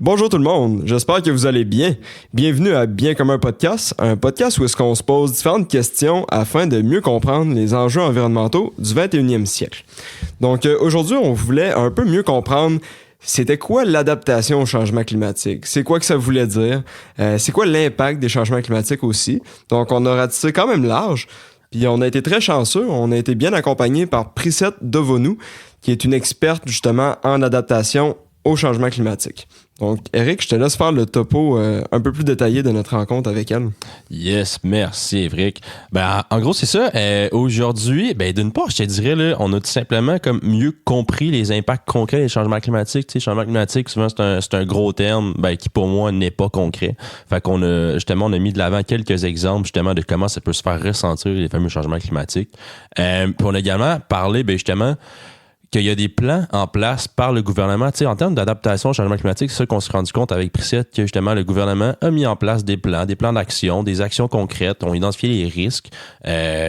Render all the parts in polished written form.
Bonjour tout le monde, j'espère que vous allez bien. Bienvenue à Bien comme un podcast où est-ce qu'on se pose différentes questions afin de mieux comprendre les enjeux environnementaux du 21e siècle. Donc aujourd'hui, on voulait un peu mieux comprendre c'était quoi l'adaptation au changement climatique, c'est quoi que ça voulait dire, c'est quoi l'impact des changements climatiques aussi. Donc on a ratissé quand même large, puis on a été très chanceux, on a été bien accompagné par Priscette Devonou, qui est une experte justement en adaptation au changement climatique. Donc, Eric, je te laisse faire le topo un peu plus détaillé de notre rencontre avec elle. Yes, merci, Eric. En gros, c'est ça. Aujourd'hui, d'une part, je te dirais, là, on a tout simplement comme mieux compris les impacts concrets des changements climatiques. Tu sais, changement climatique, souvent, c'est un gros terme qui, pour moi, n'est pas concret. Fait qu'on a, justement, on a mis de l'avant quelques exemples, justement, de comment ça peut se faire ressentir les fameux changements climatiques. Puis on a également parlé, justement, qu'il y a des plans en place par le gouvernement. Tu sais, en termes d'adaptation au changement climatique, c'est ça qu'on s'est rendu compte avec Priscette, que justement, le gouvernement a mis en place des plans d'action, des actions concrètes, ont identifié les risques.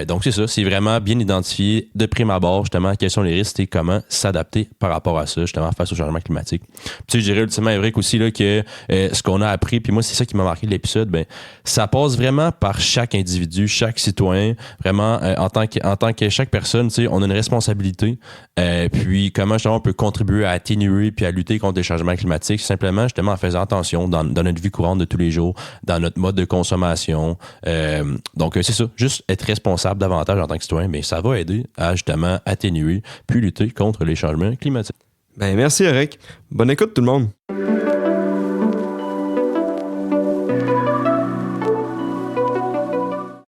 Donc, c'est ça, c'est vraiment bien identifié de prime abord, justement, quels sont les risques et comment s'adapter par rapport à ça, justement, face au changement climatique. Puis, tu sais, je dirais ultimement, Eric, aussi, là, que ce qu'on a appris, puis moi, c'est ça qui m'a marqué de l'épisode, ça passe vraiment par chaque individu, chaque citoyen, vraiment, en tant que chaque personne, tu sais, on a une responsabilité. Puis comment justement on peut contribuer à atténuer puis à lutter contre les changements climatiques simplement justement en faisant attention dans notre vie courante de tous les jours, dans notre mode de consommation. Donc c'est ça, juste être responsable davantage en tant que citoyen, mais ça va aider à justement atténuer puis lutter contre les changements climatiques. Merci Eric. Bonne écoute tout le monde.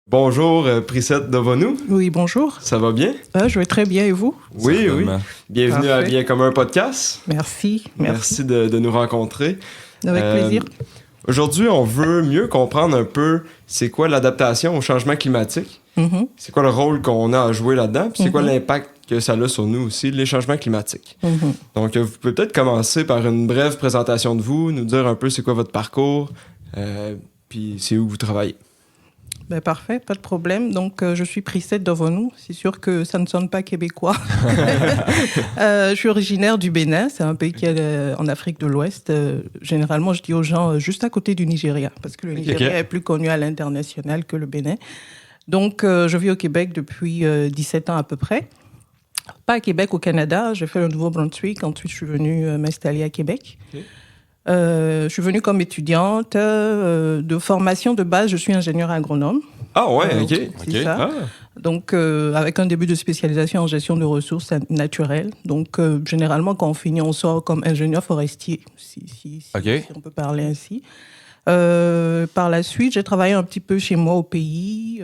Bonjour, Priscette Devonou. Oui, bonjour. Ça va bien? Je vais très bien, et vous? Oui. Bienvenue à Bien comme un podcast. Merci. Merci de nous rencontrer. Avec plaisir. Aujourd'hui, on veut mieux comprendre un peu c'est quoi l'adaptation au changement climatique. Mm-hmm. C'est quoi le rôle qu'on a à jouer là-dedans, puis c'est quoi l'impact que ça a sur nous aussi, les changements climatiques. Mm-hmm. Donc, vous pouvez peut-être commencer par une brève présentation de vous, nous dire un peu c'est quoi votre parcours, puis c'est où vous travaillez. Parfait, pas de problème. Donc, je suis Priscette Devonou. C'est sûr que ça ne sonne pas québécois. Je suis originaire du Bénin. C'est un pays qui est en Afrique de l'Ouest. Généralement, je dis aux gens juste à côté du Nigeria, parce que le Nigeria est plus connu à l'international que le Bénin. Donc, je vis au Québec depuis 17 ans à peu près. Pas à Québec, au Canada. J'ai fait le Nouveau-Brunswick. Ensuite, je suis venue m'installer à Québec. Okay. Je suis venue comme étudiante. De formation de base, je suis ingénieure agronome. Ah ouais, OK. C'est ça. Donc, avec un début de spécialisation en gestion de ressources naturelles. Donc, généralement, quand on finit, on sort comme ingénieur forestier, si on peut parler ainsi. Par la suite, j'ai travaillé un petit peu chez moi au pays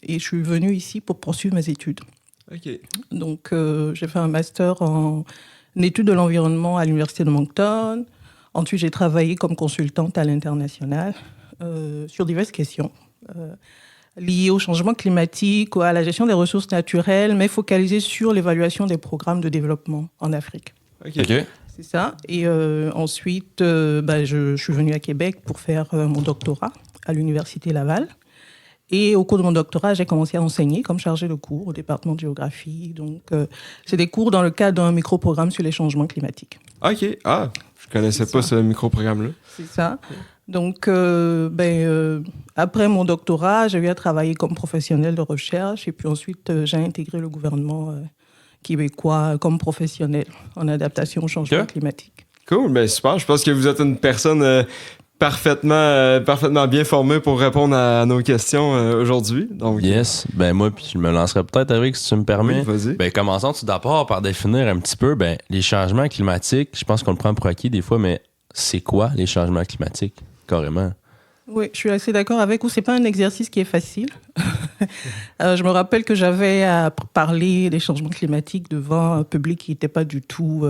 et je suis venue ici pour poursuivre mes études. OK. Donc, j'ai fait un master en études de l'environnement à l'Université de Moncton. Ensuite, j'ai travaillé comme consultante à l'international sur diverses questions liées au changement climatique, à la gestion des ressources naturelles, mais focalisées sur l'évaluation des programmes de développement en Afrique. OK. C'est ça. Et ensuite, je suis venue à Québec pour faire mon doctorat à l'Université Laval. Et au cours de mon doctorat, j'ai commencé à enseigner comme chargée de cours au département de géographie. Donc, c'est des cours dans le cadre d'un micro-programme sur les changements climatiques. OK. Ah, je connaissais pas ce micro-programme-là. C'est ça. Donc, après mon doctorat, j'ai eu à travailler comme professionnelle de recherche. Et puis ensuite, j'ai intégré le gouvernement québécois comme professionnel en adaptation au changement climatique. Cool. Super. Je pense que vous êtes une personne... parfaitement bien formé pour répondre à nos questions aujourd'hui. Donc, yes. Moi, puis je me lancerai peut-être avec, si tu me permets. Oui, vas-y. Commençons tout d'abord par définir un petit peu les changements climatiques. Je pense qu'on le prend pour acquis des fois, mais c'est quoi les changements climatiques, carrément? Oui, je suis assez d'accord avec vous. C'est pas un exercice qui est facile. Je me rappelle que j'avais à parler des changements climatiques devant un public qui n'était pas du tout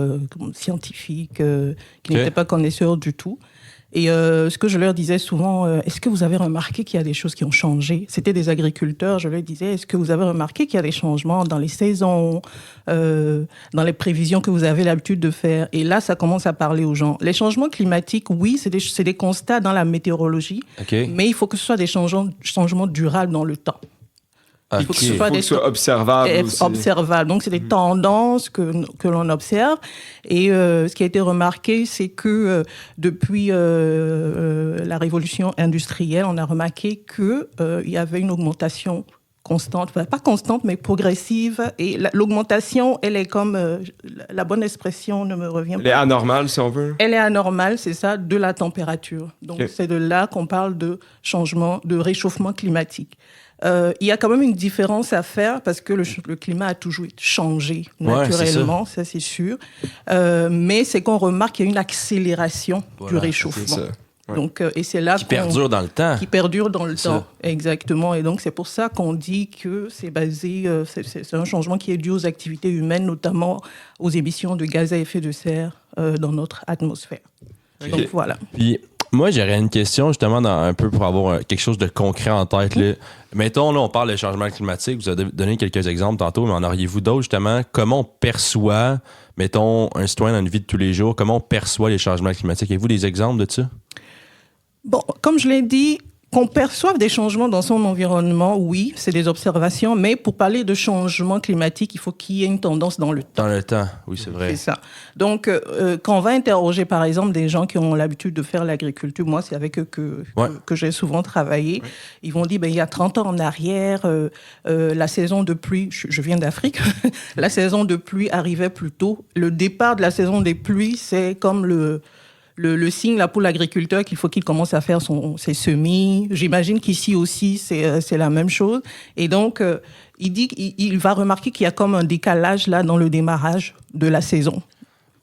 scientifique, qui n'était pas connaisseur du tout. Et ce que je leur disais souvent, est-ce que vous avez remarqué qu'il y a des choses qui ont changé? C'était des agriculteurs, je leur disais, est-ce que vous avez remarqué qu'il y a des changements dans les saisons, dans les prévisions que vous avez l'habitude de faire? Et là, ça commence à parler aux gens. Les changements climatiques, oui, c'est des constats dans la météorologie, mais il faut que ce soit des changements durables dans le temps. Il faut que ce soit observable aussi. Observable. Donc, c'est des tendances que l'on observe. Et ce qui a été remarqué, c'est que depuis la révolution industrielle, on a remarqué qu'il y avait une augmentation constante, enfin, pas constante, mais progressive. Et l'augmentation, elle est comme, la bonne expression ne me revient pas. Elle est anormale, si on veut. Elle est anormale, c'est ça, de la température. Donc, c'est de là qu'on parle de changement, de réchauffement climatique. Il y a quand même une différence à faire parce que le climat a toujours changé naturellement, ça c'est sûr. Mais c'est qu'on remarque qu'il y a une accélération du réchauffement. Ouais. Donc, et c'est là qui perdure dans le temps. Qui perdure dans le temps, exactement. Et donc, c'est pour ça qu'on dit que c'est basé, c'est un changement qui est dû aux activités humaines, notamment aux émissions de gaz à effet de serre dans notre atmosphère. Okay. Donc, voilà. Puis, moi, j'aurais une question justement un peu pour avoir quelque chose de concret en tête. Là. Mettons, là, on parle de changement climatique. Vous avez donné quelques exemples tantôt, mais en auriez-vous d'autres justement? Comment on perçoit, mettons, un citoyen dans une vie de tous les jours, comment on perçoit les changements climatiques? Avez-vous des exemples de ça? Bon, comme je l'ai dit, qu'on perçoive des changements dans son environnement, oui, c'est des observations, mais pour parler de changement climatique, il faut qu'il y ait une tendance dans le temps. Dans le temps, oui, c'est vrai. C'est ça. Donc, quand on va interroger, par exemple, des gens qui ont l'habitude de faire l'agriculture, moi, c'est avec eux que j'ai souvent travaillé, ils vont dire, il y a 30 ans en arrière, la saison de pluie, je viens d'Afrique, la saison de pluie arrivait plus tôt. Le départ de la saison des pluies, c'est comme le signe là pour l'agriculteur qu'il faut qu'il commence à faire ses semis. J'imagine qu'ici aussi c'est la même chose. Et donc il va remarquer qu'il y a comme un décalage là dans le démarrage de la saison.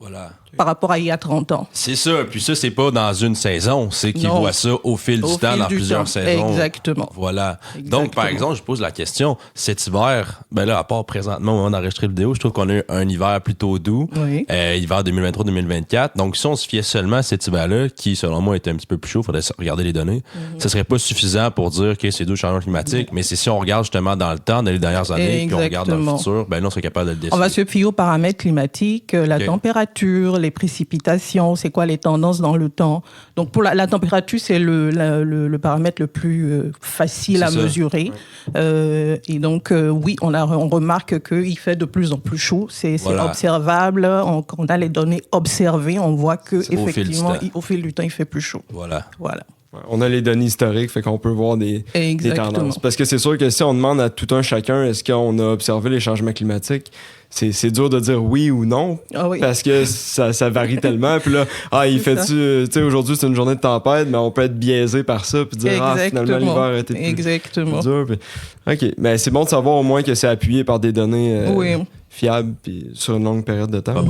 Voilà. Par rapport à il y a 30 ans. C'est ça. Puis ça, c'est pas dans une saison. C'est qu'ils voient ça au fil du temps, dans plusieurs saisons. Exactement. Voilà. Exactement. Donc, par exemple, je pose la question, cet hiver, ben là, à part présentement, au moment d'enregistrer la vidéo, je trouve qu'on a eu un hiver plutôt doux. Oui. Hiver 2023-2024. Donc, si on se fiait seulement à cet hiver-là, qui, selon moi, était un petit peu plus chaud, il faudrait regarder les données, ça serait pas suffisant pour dire que c'est doux changement climatique. Mais c'est si on regarde justement dans le temps, dans les dernières années, puis on regarde dans le futur, ben là, on serait capable de le décider. On va se fier aux paramètres climatiques, la température, les précipitations, c'est quoi les tendances dans le temps. Donc, pour la température, c'est le paramètre le plus facile à mesurer. Ouais. Et donc, oui, on remarque qu'il fait de plus en plus chaud. C'est observable. On a les données observées. On voit qu'effectivement, au fil du temps, il fait plus chaud. Voilà. On a les données historiques, fait qu'on peut voir des tendances. Parce que c'est sûr que si on demande à tout un chacun, est-ce qu'on a observé les changements climatiques, c'est dur de dire oui ou non, parce que ça varie tellement. Puis là, il fait-tu, tu sais, aujourd'hui c'est une journée de tempête, mais on peut être biaisé par ça, puis dire, finalement l'hiver a été plus dur. Puis, OK, mais c'est bon de savoir au moins que c'est appuyé par des données fiables, puis sur une longue période de temps.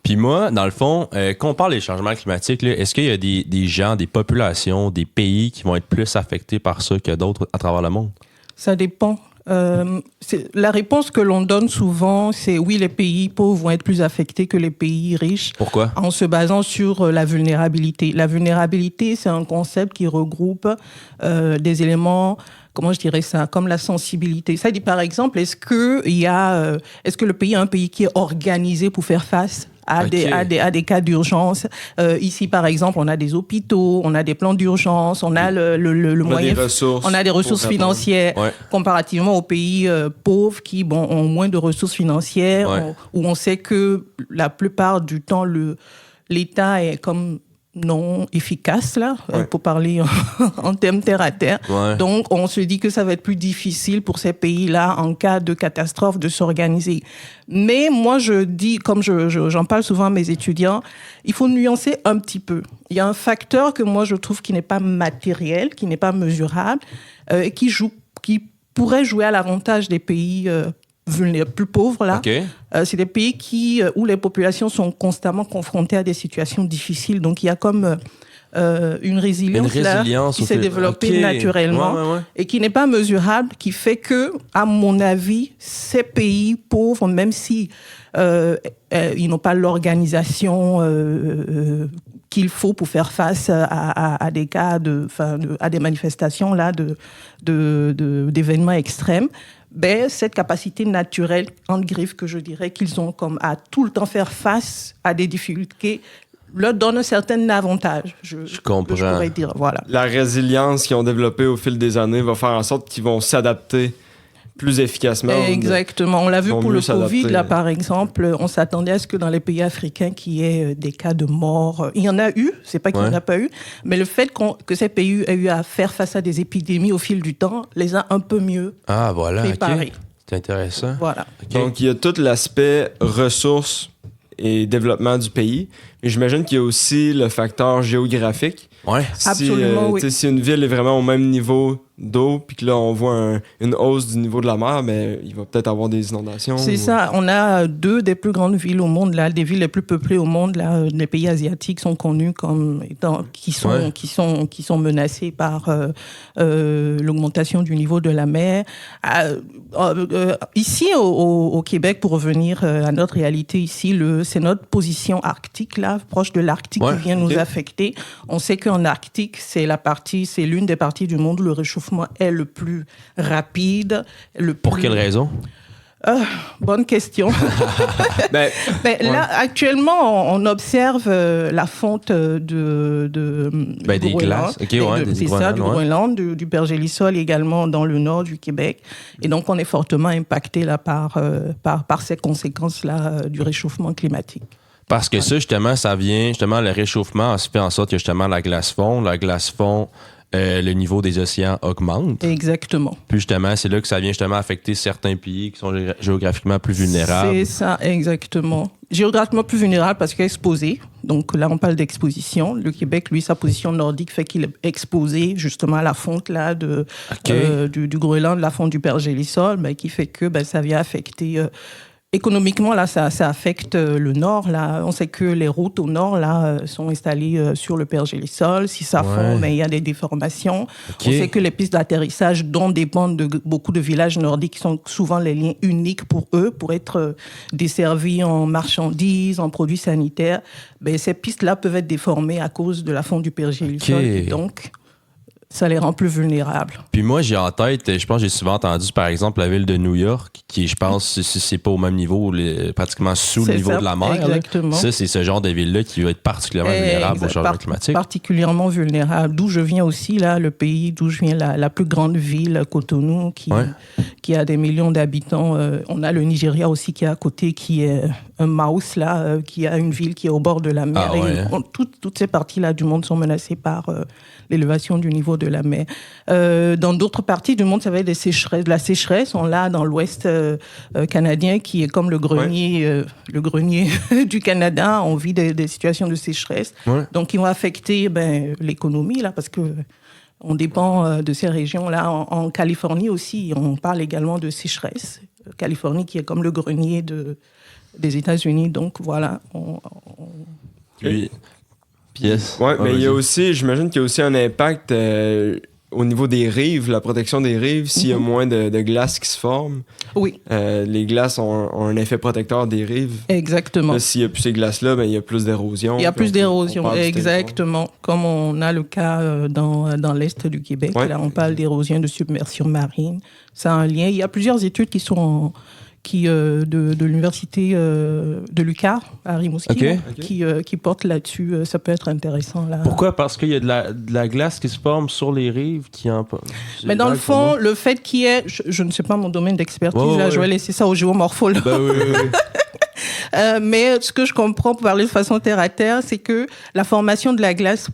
Puis moi, dans le fond, quand on parle des changements climatiques, là, est-ce qu'il y a des gens, des populations, des pays qui vont être plus affectés par ça que d'autres à travers le monde? Ça dépend. La réponse que l'on donne souvent, c'est oui, les pays pauvres vont être plus affectés que les pays riches. Pourquoi? En se basant sur la vulnérabilité. La vulnérabilité, c'est un concept qui regroupe des éléments, comment je dirais ça, comme la sensibilité. Ça dit par exemple, est-ce que le pays est un pays qui est organisé pour faire face à des cas d'urgence. Ici, par exemple, on a des hôpitaux, on a des plans d'urgence, on a le moyen, on a des ressources financières, comparativement aux pays pauvres qui ont moins de ressources financières, où on sait que la plupart du temps, l'État est comme non efficace, là, pour parler en termes terre à terre. Donc, on se dit que ça va être plus difficile pour ces pays-là, en cas de catastrophe, de s'organiser. Mais moi, je dis, comme j'en parle souvent à mes étudiants, il faut nuancer un petit peu. Il y a un facteur que moi, je trouve qui n'est pas matériel, qui n'est pas mesurable, qui pourrait jouer à l'avantage des pays plus pauvres, là. C'est des pays où les populations sont constamment confrontées à des situations difficiles. Donc, il y a comme une résilience qui s'est développée naturellement et qui n'est pas mesurable, qui fait que, à mon avis, ces pays pauvres, même si ils n'ont pas l'organisation qu'il faut pour faire face à des cas à des manifestations là d'événements extrêmes, cette capacité naturelle, entre griffes, que je dirais qu'ils ont comme à tout le temps faire face à des difficultés, leur donne un certain avantage. Je comprends. Je pourrais dire, voilà. La résilience qu'ils ont développée au fil des années va faire en sorte qu'ils vont s'adapter plus efficacement. Exactement. On l'a vu pour le s'adapter. Covid, là, par exemple. On s'attendait à ce que dans les pays africains, qu'il y ait des cas de mort. Il y en a eu, c'est pas qu'il n'y en a pas eu, mais le fait que ces pays aient eu à faire face à des épidémies au fil du temps les a un peu mieux préparés. OK. C'est intéressant. Voilà. Okay. Donc, il y a tout l'aspect ressources et développement du pays. Mais j'imagine qu'il y a aussi le facteur géographique. Ouais. Absolument, oui. Si une ville est vraiment au même niveau d'eau, puis que là, on voit une hausse du niveau de la mer, mais il va peut-être avoir des inondations. C'est ça. On a 2 des plus grandes villes au monde, là, des villes les plus peuplées au monde. Là, les pays asiatiques sont connus comme étant qui sont menacés par l'augmentation du niveau de la mer. Ici, au Québec, pour revenir à notre réalité ici, c'est notre position arctique, là, proche de l'Arctique, qui vient nous affecter. On sait qu'en Arctique, c'est l'une des parties du monde où le réchauffement est le plus rapide. Pour quelle raison? Bonne question. Là, actuellement, on observe la fonte du des glaces. C'est ça, du Groenland, du pergélisol également dans le nord du Québec. Et donc, on est fortement impacté là, par ces conséquences-là du réchauffement climatique. Parce que ça, justement, le réchauffement fait en sorte que justement la glace fond, le niveau des océans augmente. Exactement. Puis justement, c'est là que ça vient justement affecter certains pays qui sont géographiquement plus vulnérables. C'est ça, exactement. Géographiquement plus vulnérable parce qu'il est exposé. Donc là, on parle d'exposition. Le Québec, lui, sa position nordique fait qu'il est exposé justement à la fonte là, du Groenland, la fonte du pergélisol, qui fait que ça vient affecter... Économiquement, là, ça affecte le nord. Là. On sait que les routes au nord là, sont installées sur le pergélisol. Si ça fond, il y a des déformations. On sait que les pistes d'atterrissage dont dépendent de beaucoup de villages nordiques qui sont souvent les liens uniques pour eux, pour être desservis en marchandises, en produits sanitaires. Ces pistes-là peuvent être déformées à cause de la fonte du pergélisol. Donc, ça les rend plus vulnérables. Puis moi, j'ai en tête, je pense que j'ai souvent entendu, par exemple, la ville de New York, qui, je pense, si c'est pas au même niveau, pratiquement sous le niveau de la mer. Exactement. Ça, c'est ce genre de ville-là qui va être particulièrement vulnérable au changement climatique. Particulièrement vulnérable. D'où je viens aussi, là, le pays d'où je viens, la plus grande ville, Cotonou, qui a des millions d'habitants. On a le Nigeria aussi qui est à côté, qui est un mouse, là, qui a une ville qui est au bord de la mer. Toutes ces parties-là du monde sont menacées par l'élévation du niveau de la mer. Dans d'autres parties du monde, ça va être de la sécheresse. On l'a dans l'ouest canadien, qui est comme le grenier du Canada. On vit des situations de sécheresse. Donc, qui vont affecter l'économie, là, parce que on dépend de ces régions-là. En Californie aussi, on parle également de sécheresse. Californie qui est comme le grenier des États-Unis. Donc, voilà. Pièce. Oui, mais il y a aussi, j'imagine qu'il y a aussi un impact au niveau des rives, la protection des rives, s'il y a moins de glace qui se forment. Oui. Les glaces ont un effet protecteur des rives. Exactement. Là, s'il n'y a plus ces glaces-là, il y a plus d'érosion. Il y a plus d'érosion, exactement. Comme on a le cas dans l'Est du Québec. Là, on parle d'érosion, de submersion marine. Ça a un lien. Il y a plusieurs études qui sont... de l'université de l'UQAR à Rimouski, qui porte là-dessus. Ça peut être intéressant. Là. Pourquoi? Parce qu'il y a de la glace qui se forme sur les rives qui en... Mais dans le fond, le fait qu'il y ait... Je ne sais pas mon domaine d'expertise, je vais laisser ça aux géomorphologues. Mais ce que je comprends, pour parler de façon terre-à-terre, c'est que la formation de la glace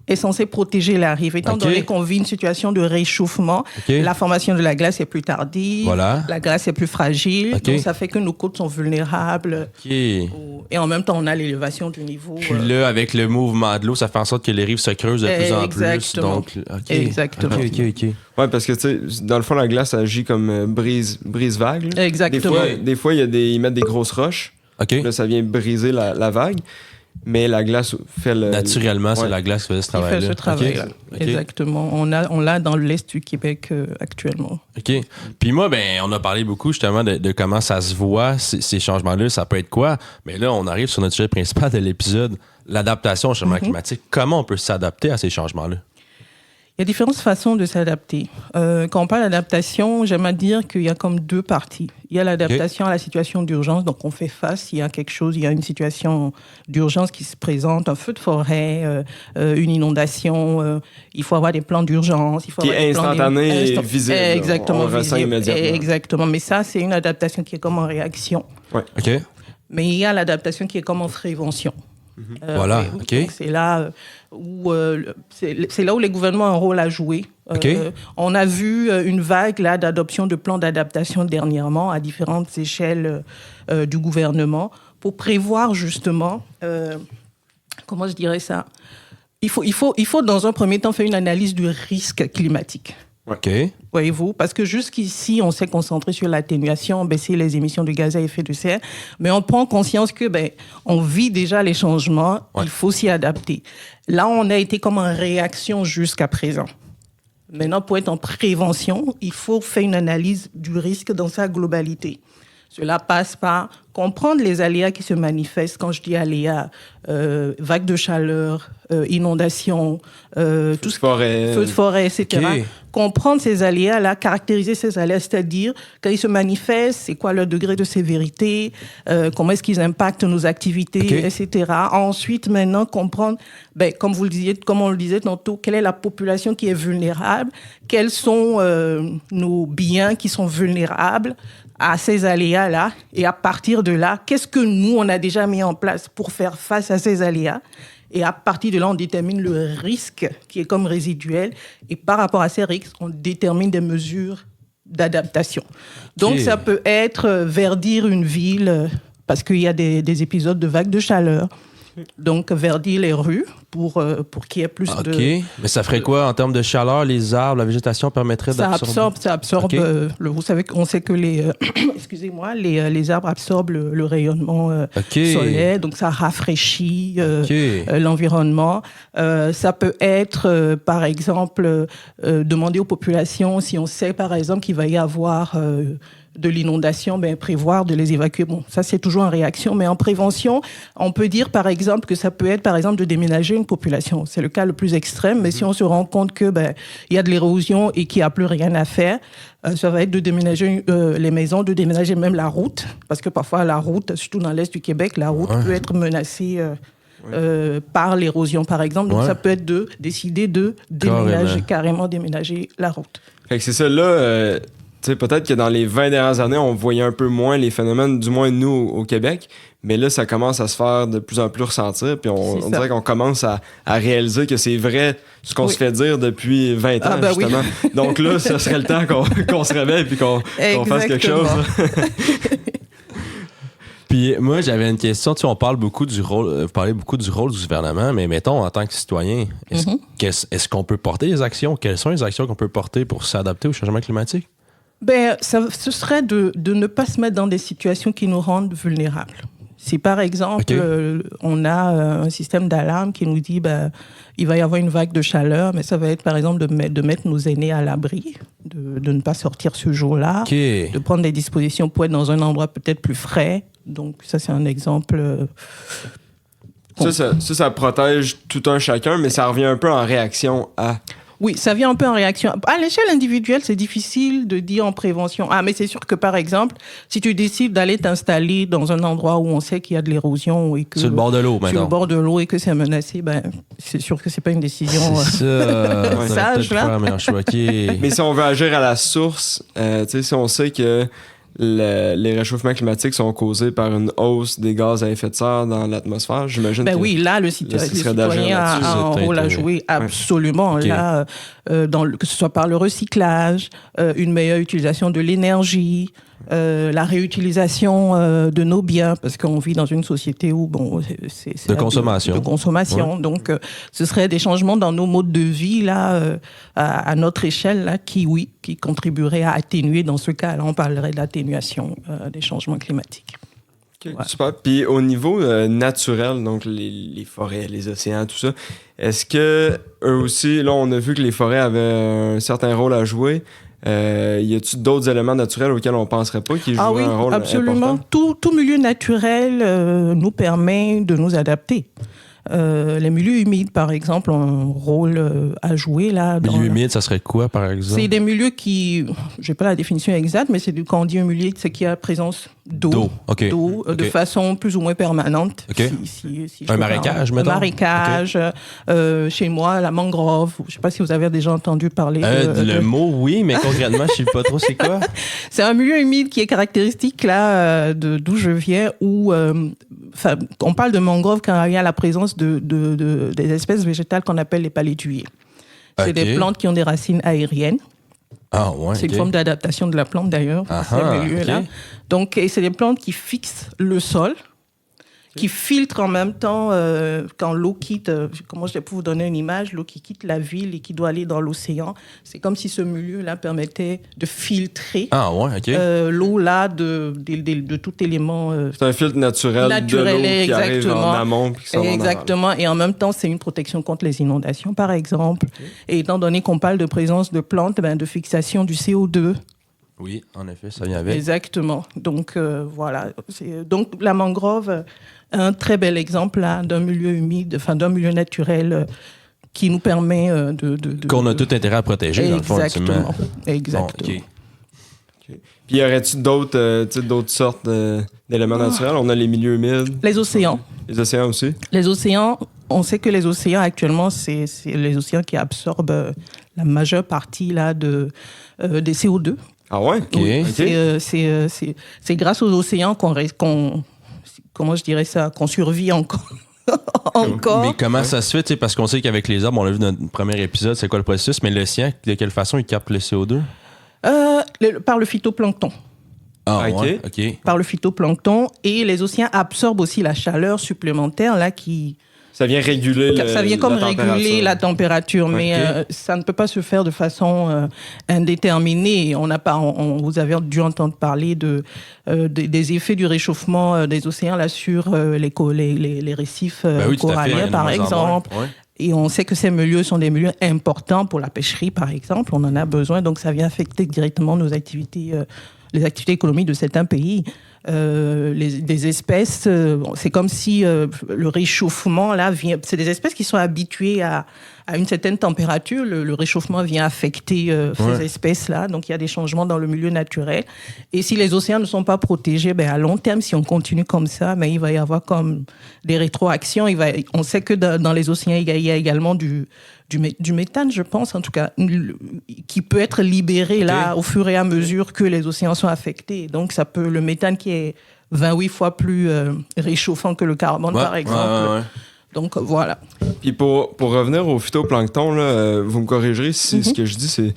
est censé protéger la rive. Étant donné qu'on vit une situation de réchauffement, la formation de la glace est plus tardive, la glace est plus fragile, donc ça fait que nos côtes sont vulnérables. Et en même temps, on a l'élévation du niveau. Puis là, avec le mouvement de l'eau, ça fait en sorte que les rives se creusent de plus en plus. Donc, Exactement. Oui, parce que, tu sais, dans le fond, la glace agit comme brise-vague. Exactement. Des fois, ils mettent des grosses roches. Là, ça vient briser la vague. Mais la glace fait le... Naturellement, c'est la glace qui fait ce travail-là. Fait ce travail-là. Exactement. On l'a dans l'Est du Québec actuellement. OK. Puis moi, on a parlé beaucoup justement de comment ça se voit, ces changements-là, ça peut être quoi. Mais là, on arrive sur notre sujet principal de l'épisode, l'adaptation au changement climatique. Comment on peut s'adapter à ces changements-là? Il y a différentes façons de s'adapter. Quand on parle d'adaptation, j'aime à dire qu'il y a comme deux parties. Il y a l'adaptation à la situation d'urgence, donc on fait face, il y a quelque chose, il y a une situation d'urgence qui se présente, un feu de forêt, une inondation, il faut avoir des plans d'urgence. Il faut qui avoir est des plans instantané et visible. Exactement. On le ressent immédiatement. Exactement, mais ça, c'est une adaptation qui est comme en réaction. Ouais. OK. Mais il y a l'adaptation qui est comme en prévention. Voilà, donc OK. c'est là où les gouvernements ont un rôle à jouer. OK. On a vu une vague là d'adoption de plans d'adaptation dernièrement à différentes échelles du gouvernement pour prévoir justement, comment je dirais ça, il faut dans un premier temps faire une analyse du risque climatique. OK. Voyez-vous, parce que jusqu'ici, on s'est concentré sur l'atténuation, baisser les émissions de gaz à effet de serre, mais on prend conscience que on vit déjà les changements, il faut s'y adapter. Là, on a été comme en réaction jusqu'à présent. Maintenant, pour être en prévention, il faut faire une analyse du risque dans sa globalité. Cela passe par comprendre les aléas qui se manifestent. Quand je dis aléas, vagues de chaleur, inondations, feu de forêt, etc. Okay. Comprendre ces aléas-là, caractériser ces aléas, c'est-à-dire quand ils se manifestent, c'est quoi leur degré de sévérité, comment est-ce qu'ils impactent nos activités, etc. Ensuite, maintenant, comprendre, comme on le disait tantôt, quelle est la population qui est vulnérable, quels sont nos biens qui sont vulnérables à ces aléas-là, et à partir de là, qu'est-ce que nous, on a déjà mis en place pour faire face à ces aléas. Et à partir de là, on détermine le risque qui est comme résiduel. Et par rapport à ces risques, on détermine des mesures d'adaptation. Donc, ça peut être verdir une ville, parce qu'il y a des épisodes de vagues de chaleur. Donc, verdir les rues pour qu'il y ait plus de... OK. Mais ça ferait quoi en termes de chaleur? Les arbres, la végétation permettrait d'absorber? Ça absorbe. Vous savez qu'on sait que les arbres absorbent le rayonnement solaire, donc ça rafraîchit l'environnement. Ça peut être, par exemple, demander aux populations, si on sait, par exemple, qu'il va y avoir... de l'inondation, prévoir de les évacuer. Bon, ça, c'est toujours en réaction. Mais en prévention, on peut dire, par exemple, que ça peut être, par exemple, de déménager une population. C'est le cas le plus extrême. Mais si on se rend compte que il y a de l'érosion et qu'il n'y a plus rien à faire, ça va être de déménager les maisons, de déménager même la route. Parce que parfois, la route, surtout dans l'Est du Québec, la route peut être menacée par l'érosion, par exemple. Donc, ça peut être de décider de carrément déménager la route. Fait que c'est ça, là... peut-être que dans les 20 dernières années, on voyait un peu moins les phénomènes, du moins nous au Québec, mais là, ça commence à se faire de plus en plus ressentir, puis on dirait qu'on commence à réaliser que c'est vrai ce qu'on se fait dire depuis 20 ans, justement. Oui. Donc là, ce serait le temps qu'on se réveille puis qu'on fasse quelque chose. Puis moi, j'avais une question. On parle beaucoup du rôle, vous parlez beaucoup du rôle du gouvernement, mais mettons, en tant que citoyen, est-ce qu'on peut porter des actions? Quelles sont les actions qu'on peut porter pour s'adapter au changement climatique? Ce serait de ne pas se mettre dans des situations qui nous rendent vulnérables. Si par exemple, on a un système d'alarme qui nous dit il va y avoir une vague de chaleur, mais ça va être par exemple de mettre nos aînés à l'abri, de ne pas sortir ce jour-là, de prendre des dispositions pour être dans un endroit peut-être plus frais. Donc ça, c'est un exemple... Ça protège tout un chacun, mais ça revient un peu en réaction à... Oui, ça vient un peu en réaction. À l'échelle individuelle, c'est difficile de dire en prévention. Mais c'est sûr que, par exemple, si tu décides d'aller t'installer dans un endroit où on sait qu'il y a de l'érosion et que... Sur le bord de l'eau, maintenant. Sur le bord de l'eau et que c'est menacé, c'est sûr que c'est pas une décision sage, là. Mais si on veut agir à la source, si on sait que les réchauffements climatiques sont causés par une hausse des gaz à effet de serre dans l'atmosphère, j'imagine que... oui, là, le citoyen a un rôle à jouer, absolument. Okay. Là, que ce soit par le recyclage, une meilleure utilisation de l'énergie, la réutilisation de nos biens, parce qu'on vit dans une société où, c'est de consommation. Ouais. Donc, ce serait des changements dans nos modes de vie, là, à notre échelle, là, qui contribueraient à atténuer, dans ce cas-là, on parlerait d'atténuation des changements climatiques. Okay, super. Puis au niveau naturel, donc les forêts, les océans, tout ça, est-ce que eux aussi, là, on a vu que les forêts avaient un certain rôle à jouer. Y a-t-il d'autres éléments naturels auxquels on ne penserait pas qui joueraient un rôle absolument. important? Tout milieu naturel nous permet de nous adapter. Les milieux humides, par exemple, ont un rôle à jouer là. Milieu humide, ça serait quoi, par exemple? C'est des milieux qui, je n'ai pas la définition exacte, mais quand on dit un milieu, c'est qu'il y a présence d'eau, OK. de façon plus ou moins permanente. OK. Si je Un peux marécage, un mettons? marécage. Chez moi, la mangrove. Je ne sais pas si vous avez déjà entendu parler. Le mot, oui, mais concrètement, je ne sais pas trop c'est quoi. C'est un milieu humide qui est caractéristique là d'où je viens, où on parle de mangrove quand il y a la présence des espèces végétales qu'on appelle les palétuviers. C'est des plantes qui ont des racines aériennes. Ah ouais. C'est une forme d'adaptation de la plante d'ailleurs, ces milieux-là. Donc, c'est des plantes qui fixent le sol, qui filtrent en même temps quand l'eau quitte, comment je vais vous donner une image, l'eau qui quitte la ville et qui doit aller dans l'océan. C'est comme si ce milieu-là permettait de filtrer l'eau là de tout élément. C'est un filtre naturel de l'eau qui arrive en amont puis qui s'en va en aval. Exactement. Et en même temps, c'est une protection contre les inondations, par exemple. Okay. Et étant donné qu'on parle de présence de plantes, de fixation du CO2. Oui, en effet, ça vient avec. Exactement. Donc, voilà. Donc, la mangrove, un très bel exemple là, d'un milieu humide, d'un milieu naturel qui nous permet qu'on a tout intérêt à protéger, dans le fond, ultimement. Exactement. Bon, okay. Puis, y aurait-il d'autres sortes d'éléments naturels? On a les milieux humides. Les océans. Les océans aussi? Les océans, on sait que les océans, actuellement, c'est les océans qui absorbent la majeure partie là, des CO2. Ah ouais? Oui, c'est grâce aux océans comment je dirais ça, qu'on survit encore. Mais comment ça se fait? Parce qu'on sait qu'avec les arbres, on l'a vu dans notre premier épisode, c'est quoi le processus, mais l'océan, de quelle façon il capte le CO2? Par le phytoplancton. Ah, ouais, OK. Par le phytoplancton. Et les océans absorbent aussi la chaleur supplémentaire là, qui... Ça vient réguler réguler la température, mais ça ne peut pas se faire de façon indéterminée. Vous avez dû entendre parler des effets du réchauffement des océans là, sur les récifs coralliens, par exemple. Ouais. Et on sait que ces milieux sont des milieux importants pour la pêcherie, par exemple. On en a besoin, donc ça vient affecter directement nos activités, les activités économiques de certains pays. Des espèces, c'est comme si le réchauffement là vient. C'est des espèces qui sont habituées à une certaine température. Le réchauffement vient affecter ces espèces là. Donc il y a des changements dans le milieu naturel. Et si les océans ne sont pas protégés, à long terme, si on continue comme ça, il va y avoir comme des rétroactions. On sait que dans les océans, il y a également du méthane, je pense, en tout cas, qui peut être libéré là au fur et à mesure que les océans sont affectés. Donc, le méthane qui est 28 fois plus réchauffant que le carbone, par exemple. Donc, voilà. Puis pour revenir au phytoplancton, là, vous me corrigerez si ce que je dis,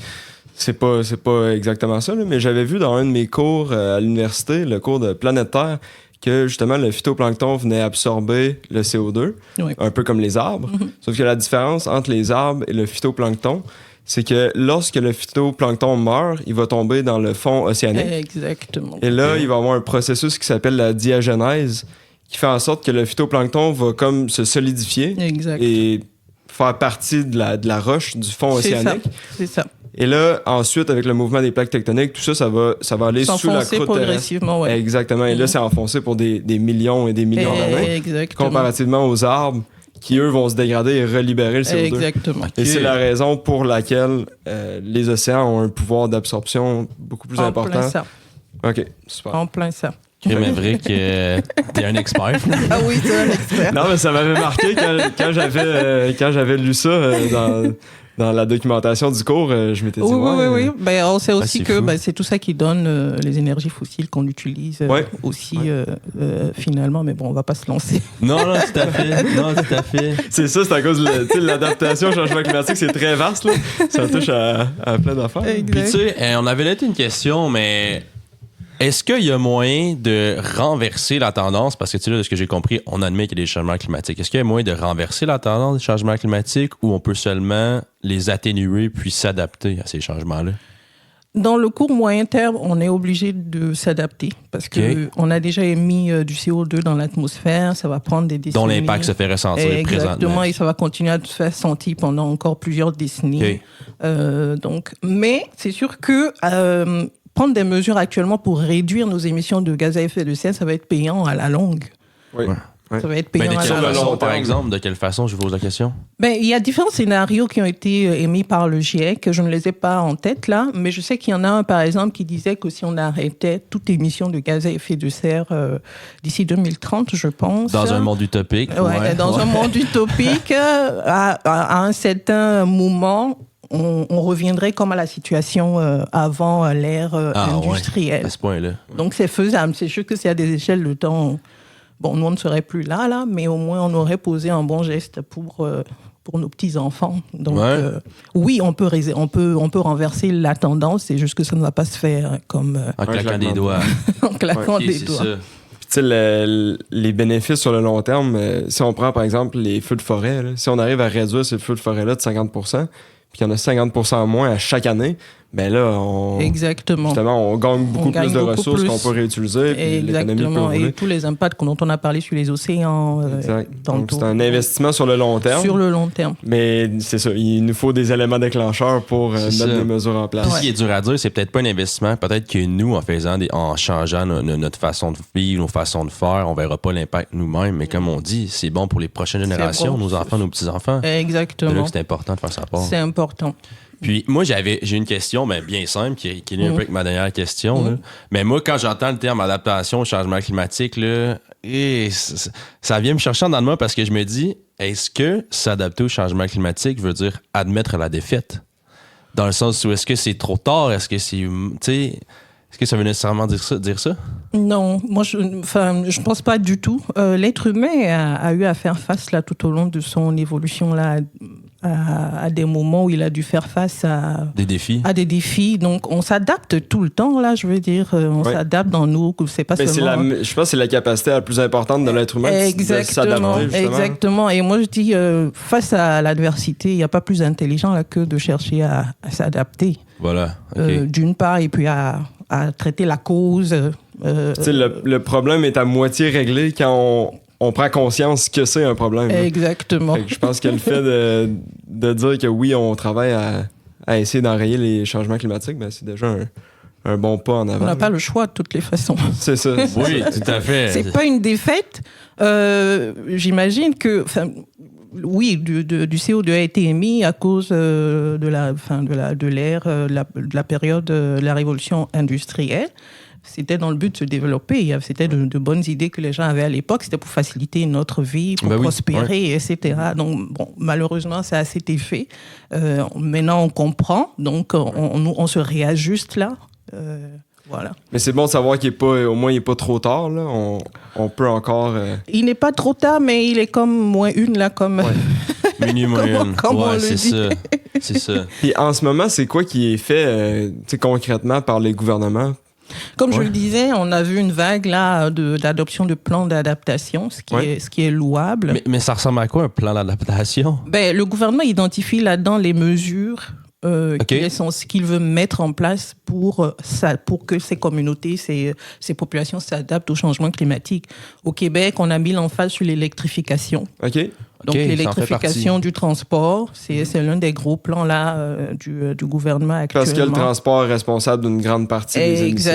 c'est pas exactement ça, là, mais j'avais vu dans un de mes cours à l'université, le cours de Planète Terre, que justement le phytoplancton venait absorber le CO2, un peu comme les arbres. Sauf que la différence entre les arbres et le phytoplancton, c'est que lorsque le phytoplancton meurt, il va tomber dans le fond océanique. Exactement. Et là, il va y avoir un processus qui s'appelle la diagenèse, qui fait en sorte que le phytoplancton va comme se solidifier et faire partie de la roche du fond océanique. C'est ça. Et là, ensuite, avec le mouvement des plaques tectoniques, tout ça, ça va aller sous la croûte progressivement, terrestre. Exactement. Et là, c'est enfoncé pour des millions et des millions d'années. Comparativement aux arbres qui, eux, vont se dégrader et relibérer le CO2. Exactement. Et c'est la raison pour laquelle les océans ont un pouvoir d'absorption beaucoup plus important. En plein ça. OK, super. En plein ça. Maverick, t'es un expert. Ah oui, t'es un expert. Non, mais ça m'avait marqué quand j'avais lu ça dans la documentation du cours, je m'étais dit... Oui. On sait aussi que c'est tout ça qui donne les énergies fossiles qu'on utilise aussi, finalement. Mais bon, on va pas se lancer. Non, tout à fait. C'est ça, c'est à cause de l'adaptation au changement climatique, c'est très vaste. Là. Ça touche à plein d'affaires. Puis tu sais, on avait laissé une question, mais... Est-ce qu'il y a moyen de renverser la tendance? Parce que, tu sais, de ce que j'ai compris, on admet qu'il y a des changements climatiques. Est-ce qu'il y a moyen de renverser la tendance des changements climatiques ou on peut seulement les atténuer puis s'adapter à ces changements-là? Dans le court moyen terme, on est obligé de s'adapter parce qu'on a déjà émis du CO2 dans l'atmosphère. Ça va prendre des décennies. Dont l'impact se fait ressentir présentement. Exactement, et ça va continuer à se faire sentir pendant encore plusieurs décennies. Mais c'est sûr que... prendre des mesures actuellement pour réduire nos émissions de gaz à effet de serre, ça va être payant à la longue. Oui. Ouais. Ça va être Mais payant de à quelle la fin. façon, par exemple? De quelle façon, je vous pose la question? Ben, il y a différents scénarios qui ont été émis par le GIEC. Je ne les ai pas en tête là, mais je sais qu'il y en a un, par exemple, qui disait que si on arrêtait toute émission de gaz à effet de serre d'ici 2030, je pense. Dans un monde utopique. Ouais, dans un monde utopique, à un certain moment, on reviendrait comme à la situation avant l'ère industrielle. À ce point-là. Donc c'est faisable. C'est sûr que c'est à des échelles de temps. Bon, nous on ne serait plus là, mais au moins on aurait posé un bon geste pour nos petits-enfants. Donc oui, on peut renverser la tendance, c'est juste que ça ne va pas se faire comme... En claquant des doigts. en claquant des c'est doigts. ça. Tu sais, les bénéfices sur le long terme, si on prend par exemple les feux de forêt, là, si on arrive à réduire ces feux de forêt-là de 50%, puis il y en a 50% en moins à chaque année, ben là, Exactement. Justement, on gagne beaucoup plus de ressources qu'on peut réutiliser, puis l'économie peut rouler. Et tous les impacts dont on a parlé sur les océans Donc, c'est un investissement sur le long terme. Sur le long terme. Mais c'est ça, il nous faut des éléments déclencheurs pour mettre des mesures en place. Puis ce qui est dur à dire, c'est peut-être pas un investissement. Peut-être que nous, en changeant notre façon de vivre, nos façons de faire, on verra pas l'impact nous-mêmes. Mais comme on dit, c'est bon pour les prochaines générations, nos enfants, nos petits-enfants. Exactement. C'est là que c'est important de faire sa part. C'est important. Puis moi, j'ai une question bien simple qui est liée un peu avec ma dernière question. Là. Mais moi, quand j'entends le terme adaptation au changement climatique, là, ça vient me chercher dans le moi parce que je me dis, est-ce que s'adapter au changement climatique veut dire admettre la défaite? Dans le sens où est-ce que c'est trop tard? Est-ce que c'est... Est-ce que ça veut nécessairement dire ça? Non, moi, je pense pas du tout. L'être humain a eu à faire face là tout au long de son évolution là à des moments où il a dû faire face à des défis. Donc, on s'adapte tout le temps là. Je veux dire, on s'adapte dans nous. C'est pas seulement. Je pense que c'est la capacité la plus importante de l'être humain de s'adapter. Exactement. Et moi, je dis, face à l'adversité, il n'y a pas plus intelligent là que de chercher à s'adapter. Voilà. Okay. D'une part, et puis à traiter la cause. Le problème est à moitié réglé quand on prend conscience que c'est un problème. Exactement. Je pense que le fait de dire que oui, on travaille à essayer d'enrayer les changements climatiques, ben, c'est déjà un bon pas en avant. On n'a pas le choix de toutes les façons. C'est ça. Oui, tout à fait. C'est pas une défaite. J'imagine que... Oui, du CO2 a été émis à cause de l'ère, de la période de la révolution industrielle. C'était dans le but de se développer. C'était de bonnes idées que les gens avaient à l'époque. C'était pour faciliter notre vie, pour prospérer, etc. Donc, bon, malheureusement, ça a cet effet. Maintenant, on comprend. Donc, on se réajuste là. Voilà. Mais c'est bon de savoir au moins il n'est pas trop tard. Là. On peut encore... Il n'est pas trop tard, mais il est comme -1, là, comme... Ouais. Minimum. Comme on le dit. Ça. C'est ça. Puis en ce moment, c'est quoi qui est fait concrètement par les gouvernements? Comme je le disais, on a vu une vague là d'adoption de plans d'adaptation, ce qui est louable. Mais ça ressemble à quoi un plan d'adaptation? Ben, le gouvernement identifie là-dedans les mesures qu'il veut mettre en place pour que ces communautés, ces populations s'adaptent au changement climatique. Au Québec, on a mis l'emphase sur l'électrification. Donc, l'électrification du transport, c'est l'un des gros plans là, du gouvernement actuellement. Parce que le transport est responsable d'une grande partie des émissions.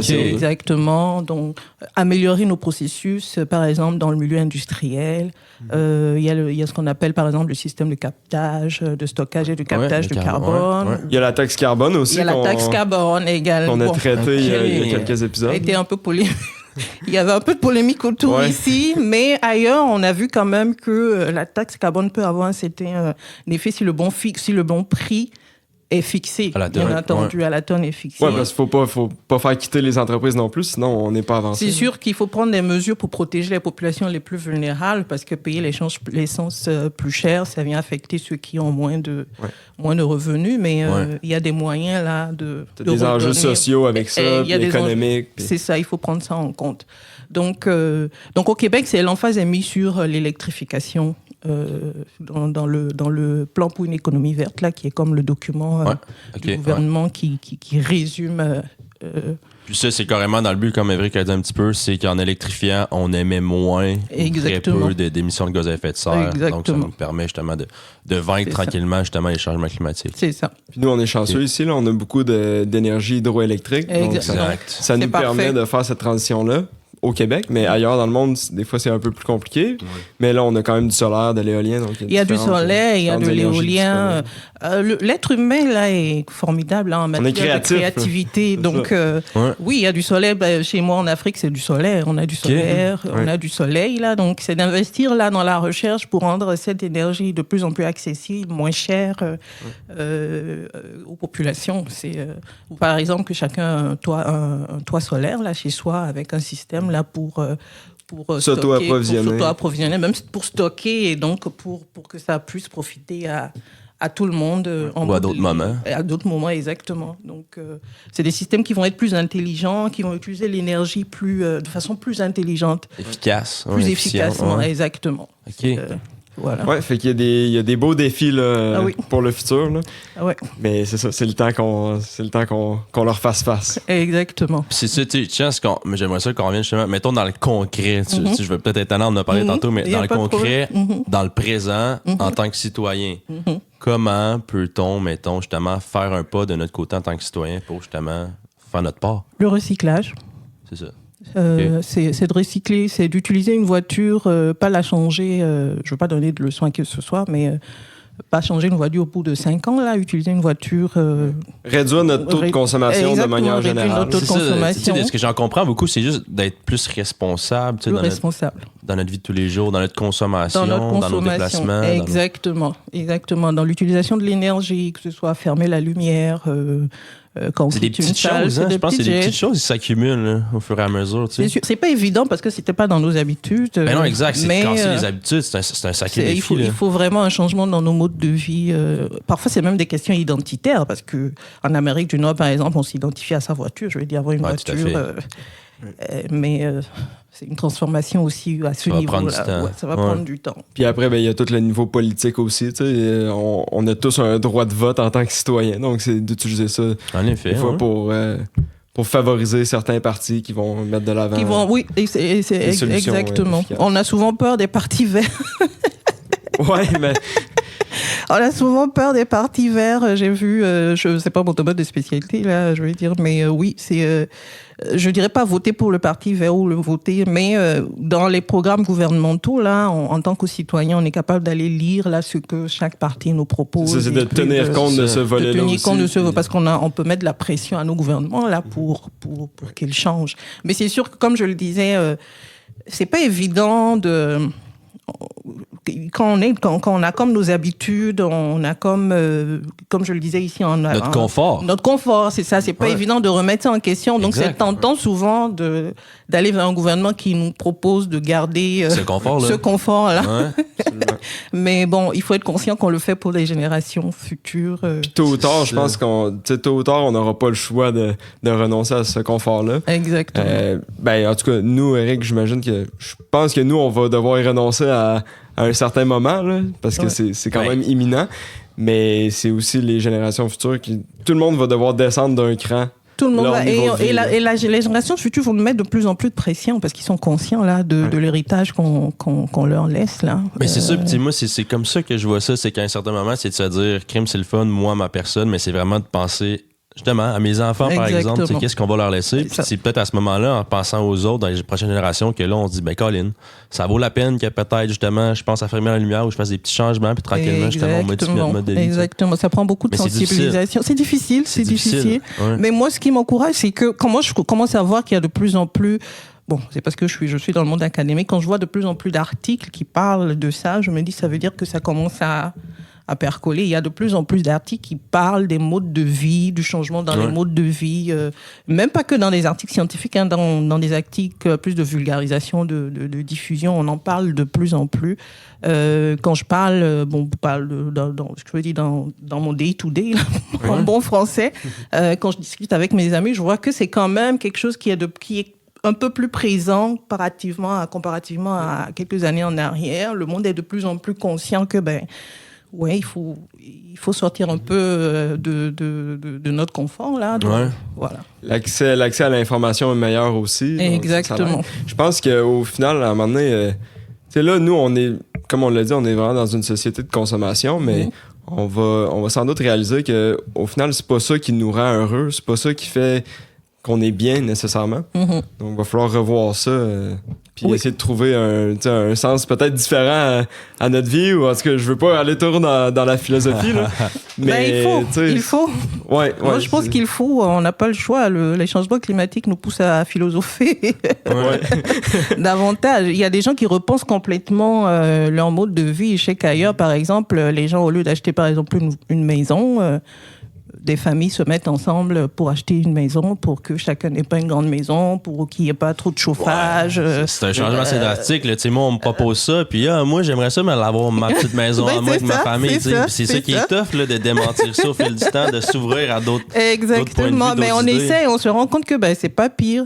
Exactement. Donc, améliorer nos processus, par exemple, dans le milieu industriel. Il y a ce qu'on appelle, par exemple, le système de captage, de stockage et de captage de carbone. Ouais. Il y a la taxe carbone aussi. Il y a la taxe carbone également. Qu'on a traité il y a quelques épisodes. Ça a été un peu polémique. Il y avait un peu de polémique autour ici, mais ailleurs, on a vu quand même que la taxe carbone peut avoir un certain effet si le bon prix est fixé. Bien entendu, à la tonne est fixé. Oui, parce qu'il ne faut pas faire quitter les entreprises non plus, sinon on n'est pas avancé. C'est sûr qu'il faut prendre des mesures pour protéger les populations les plus vulnérables, parce que payer l'essence plus cher, ça vient affecter ceux qui ont moins de revenus, mais il y a des moyens là de des enjeux sociaux avec ça, économiques. C'est ça, il faut prendre ça en compte. Donc au Québec, l'emphase est mise sur l'électrification. Dans le plan pour une économie verte, là, qui est comme le document du gouvernement qui résume... Puis ça, c'est carrément dans le but, comme Évric a dit un petit peu, c'est qu'en électrifiant, on émet moins, très peu d'émissions de gaz à effet de serre. Exactement. Donc, ça nous permet justement de vaincre tranquillement justement les changements climatiques. C'est ça. Puis nous, on est chanceux ici, là, on a beaucoup d'énergie hydroélectrique. Donc ça nous permet de faire cette transition-là. au Québec, mais ailleurs dans le monde, des fois, c'est un peu plus compliqué. Mais là, on a quand même du solaire, de l'éolien. Donc il y a du soleil, il y a de l'éolien. L'être humain, là, est formidable en matière de créativité. Donc, oui, il y a du soleil. Chez moi, en Afrique, c'est du solaire. On a du solaire, on a du soleil, là. Donc, c'est d'investir, là, dans la recherche pour rendre cette énergie de plus en plus accessible, moins chère aux populations. Par exemple, que chacun a un toit solaire, là, chez soi, avec un système, là, pour s'auto-approvisionner, même pour stocker et donc pour que ça puisse profiter à tout le monde. Ou à d'autres moments. À d'autres moments, exactement. Donc, c'est des systèmes qui vont être plus intelligents, qui vont utiliser l'énergie de façon plus intelligente. Efficace. Plus efficacement, exactement. OK. Voilà. Ouais, fait qu'il y a des beaux défis là, pour le futur. Là. Mais c'est ça, c'est le temps qu'on leur fasse face. Exactement. C'est ça, tu sais, j'aimerais ça qu'on revienne justement, mettons dans le concret. Je vais peut-être être en a parlé tantôt, mais dans le concret, dans le présent, en tant que citoyen, comment peut-on, mettons, justement, faire un pas de notre côté en tant que citoyen pour justement faire notre part? Le recyclage. C'est ça. C'est de recycler, c'est d'utiliser une voiture, pas la changer, je ne veux pas donner de leçons à qui que ce soit, mais pas changer une voiture au bout de 5 ans, là, utiliser une voiture... réduire notre taux de consommation de manière générale. Notre taux de consommation. Ce que j'en comprends beaucoup, c'est juste d'être plus responsable, dans notre vie de tous les jours, dans notre consommation, dans nos déplacements. Exactement. Dans l'utilisation de l'énergie, que ce soit fermer la lumière... c'est des petites choses, hein? Je pense que c'est des petites choses qui s'accumulent là, au fur et à mesure. Tu sais. C'est pas évident parce que c'était pas dans nos habitudes. Ben non, exact. C'est casser les habitudes, c'est un sacré défi. Il faut vraiment un changement dans nos modes de vie. Parfois, c'est même des questions identitaires parce que en Amérique du Nord, par exemple, on s'identifie à sa voiture. Je veux dire, avoir une voiture. Mais c'est une transformation aussi à ce niveau-là. Ça va prendre du temps. Puis après, il y a tout le niveau politique aussi. On a tous un droit de vote en tant que citoyen. Donc, c'est d'utiliser ça en effet, des fois pour favoriser certains partis qui vont mettre de l'avant. C'est exactement. On a souvent peur des partis verts. Ouais, mais... On a souvent peur des partis verts. J'ai vu, je sais pas mon domaine de spécialité là, je vais dire, mais oui, c'est, je dirais pas voter pour le parti vert ou le voter, mais dans les programmes gouvernementaux là, en tant que citoyen, on est capable d'aller lire là ce que chaque parti nous propose. C'est de tenir compte de ce volet-là aussi. Parce on peut mettre de la pression à nos gouvernements là pour qu'ils changent. Mais c'est sûr que comme je le disais, c'est pas évident de quand on a comme nos habitudes, on a comme je le disais ici, notre confort. Notre confort, c'est ça. C'est pas évident de remettre ça en question. Donc c'est tentant souvent d'aller vers un gouvernement qui nous propose de garder ce confort-là. Mais bon, il faut être conscient qu'on le fait pour les générations futures. Puis tôt ou tard, je pense on n'aura pas le choix de renoncer à ce confort-là. Exactement. En tout cas, nous, Eric, je pense que nous, on va devoir y renoncer à un certain moment, là, parce que c'est quand même imminent. Mais c'est aussi les générations futures tout le monde va devoir descendre d'un cran. Tout le monde va, les générations futures vont nous mettre de plus en plus de pression parce qu'ils sont conscients là, de l'héritage qu'on leur laisse. Là. Mais c'est ça, moi, c'est comme ça que je vois ça. C'est qu'à un certain moment, c'est de se dire, crime, c'est le fun, moi, ma personne, mais c'est vraiment de penser justement à mes enfants, par exemple, qu'est-ce qu'on va leur laisser. Puis c'est peut-être à ce moment-là, en pensant aux autres, dans les prochaines générations, que là, on se dit, Colin, ça vaut la peine que peut-être, justement, je pense à fermer la lumière ou je fasse des petits changements, puis tranquillement, justement, on modifie notre mode de vie. Exactement. Ça prend beaucoup de sensibilisation. C'est difficile. Ouais. Mais moi, ce qui m'encourage, c'est que quand moi, je commence à voir qu'il y a de plus en plus... Bon, c'est parce que je suis dans le monde académique. Quand je vois de plus en plus d'articles qui parlent de ça, je me dis, ça veut dire que ça commence à percoler. Il y a de plus en plus d'articles qui parlent des modes de vie, du changement dans les modes de vie, même pas que dans des articles scientifiques, dans des articles plus de vulgarisation, de diffusion, on en parle de plus en plus. Quand je parle, dans mon day-to-day, en bon français, quand je discute avec mes amis, je vois que c'est quand même quelque chose qui est un peu plus présent comparativement à quelques années en arrière. Le monde est de plus en plus conscient que il faut sortir un peu de notre confort là. Donc, voilà. L'accès à l'information est meilleur aussi. Exactement. Je pense qu'au final, à un moment donné, là, nous, on est, comme on l'a dit, on est vraiment dans une société de consommation, mais on va sans doute réaliser que au final, c'est pas ça qui nous rend heureux, c'est pas ça qui fait qu'on est bien nécessairement. Donc, il va falloir revoir ça. Puis essayer de trouver un sens peut-être différent à notre vie. Ou en tout cas, je veux pas aller trop dans la philosophie. Là. Mais il faut. Ouais, moi, je pense qu'il faut. On n'a pas le choix. Les changements climatiques nous poussent à philosopher davantage. Il y a des gens qui repensent complètement leur mode de vie. Je sais qu'ailleurs, par exemple, les gens, au lieu d'acheter par exemple une maison, des familles se mettent ensemble pour acheter une maison, pour que chacun n'ait pas une grande maison, pour qu'il n'y ait pas trop de chauffage. Ouais, c'est un changement assez drastique. Là. Moi, on me propose ça, puis moi, j'aimerais ça l'avoir ma petite maison à moi avec ma famille. C'est ça qui est tough, là, de démentir ça au fil du temps, de s'ouvrir à d'autres Exactement, mais on essaie, on se rend compte que c'est pas pire.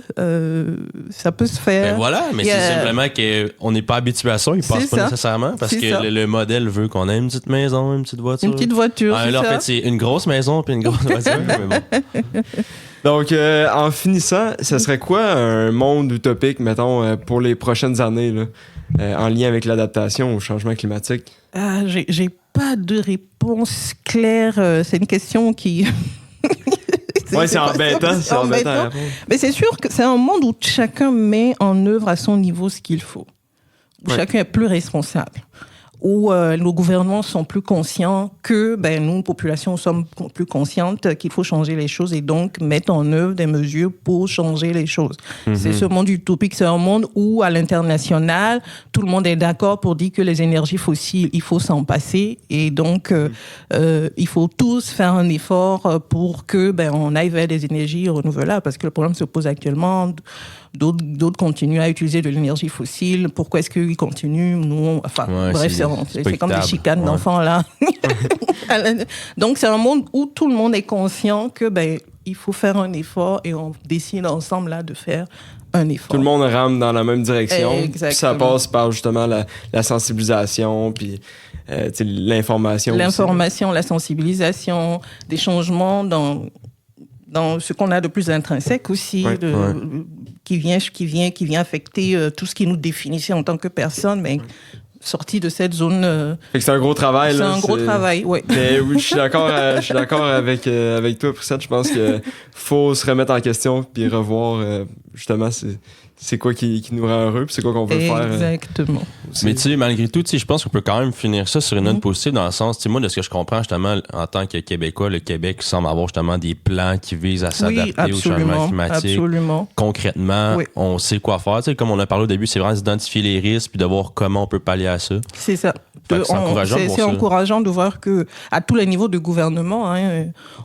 Ça peut se faire. Ben voilà, mais c'est simplement qu'on n'est pas habitué à ça, ils passent pas nécessairement, parce que le modèle veut qu'on ait une petite maison, une petite voiture. Une petite voiture, là, en fait, c'est une grosse maison, puis une grosse voiture, mais bon. Donc, en finissant, ce serait quoi un monde utopique, mettons, pour les prochaines années, là, en lien avec l'adaptation au changement climatique? J'ai pas de réponse claire. C'est une question qui... c'est embêtant. C'est embêtant. Mais c'est sûr que c'est un monde où chacun met en œuvre à son niveau ce qu'il faut. Où chacun est plus responsable. Où nos gouvernements sont plus conscients que nous, population, sommes plus conscientes qu'il faut changer les choses et donc mettre en œuvre des mesures pour changer les choses. C'est ce monde utopique, c'est un monde où, à l'international, tout le monde est d'accord pour dire que les énergies fossiles, il faut s'en passer et donc il faut tous faire un effort pour que on aille vers des énergies renouvelables parce que le problème se pose actuellement. D'autres continuent à utiliser de l'énergie fossile. Pourquoi est-ce qu'ils continuent? Nous, bref, c'est comme des chicanes d'enfants, là. Donc, c'est un monde où tout le monde est conscient que il faut faire un effort et on décide ensemble là, de faire un effort. Tout le monde rame dans la même direction. Exactement. Puis ça passe par justement la sensibilisation puis l'information. L'information, la sensibilisation, des changements dans ce qu'on a de plus intrinsèque aussi, qui vient affecter tout ce qui nous définissait en tant que personne, mais sorti de cette zone. Fait que c'est un gros travail. C'est un gros travail, oui. Mais oui, je suis d'accord avec toi, Priscette. Je pense qu'il faut se remettre en question puis revoir justement c'est quoi qui nous rend heureux puis c'est quoi qu'on veut faire. Exactement. Mais tu sais, malgré tout, je pense qu'on peut quand même finir ça sur une note positive dans le sens, moi, de ce que je comprends justement en tant que Québécois, le Québec semble avoir justement des plans qui visent à s'adapter au changement climatique. Absolument. Concrètement, on sait quoi faire. Tu sais, comme on a parlé au début, c'est vraiment d'identifier les risques puis de voir comment on peut pallier à ça. C'est ça. C'est encourageant de voir que à tous les niveaux de gouvernement,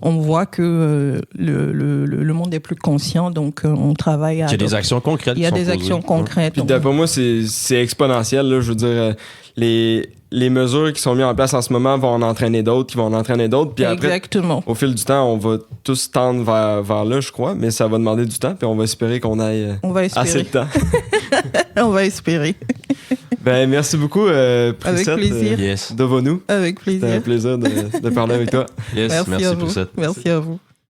on voit que le monde est plus conscient, donc on travaille à... Il y a des actions concrètes. Il y a des actions concrètes. Puis d'après moi, c'est exponentiel. Là, je veux dire, les mesures qui sont mises en place en ce moment vont en entraîner d'autres, qui vont en entraîner d'autres. Puis après, au fil du temps, on va tous tendre vers là, je crois, mais ça va demander du temps, puis on va espérer qu'on aille assez de temps. On va espérer. Merci beaucoup, Priscette. Avec plaisir. Devons-nous. Avec plaisir. C'était un plaisir de parler avec toi. Yes, merci à vous. Priscette. Merci à vous.